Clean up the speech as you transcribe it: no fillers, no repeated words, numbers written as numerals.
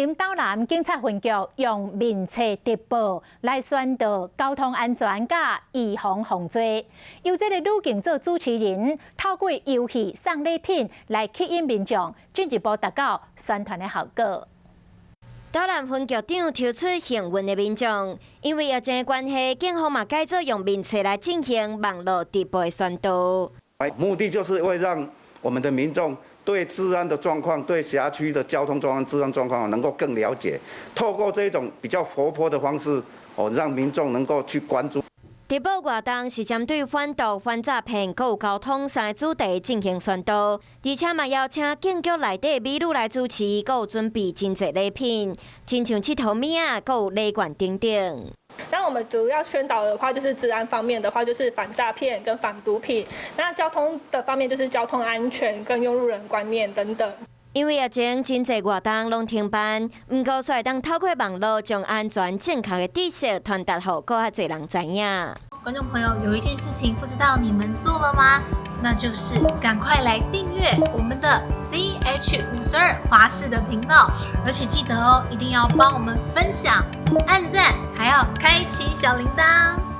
林岛南警察分局用面册直报来宣导交通安全甲预防犯罪，由这个女警做主持人，透过游戏送礼品来吸引民众，进一步达到宣传的效果。岛南分局长抽出幸运的民众，因为疫情的关系，警方嘛改做用面册来进行网络直播的宣导。目的就是为让我们的民众对治安的状况、对辖区的交通状况、治安状况能够更了解。透过这种比较活泼的方式，让民众能够去关注。直播活动是针对反毒、反诈骗、还有交通三个主题进行宣导，而且嘛邀请警局内底美女来主持，还有准备真侪礼品，亲像佚佗物啊，还有礼券等等。那我们主要宣导的话，就是治安方面的话，就是反诈骗跟反毒品；那交通的方面，就是交通安全跟用路人观念等等。因为疫情真侪活动拢停办，不过却当透过网络将安全正确的知识传达给更加侪人知影。观众朋友，有一件事情不知道你们做了吗？那就是赶快来订阅我们的 CH52华视的频道，而且记得哦，一定要帮我们分享、按赞，还要开启小铃铛。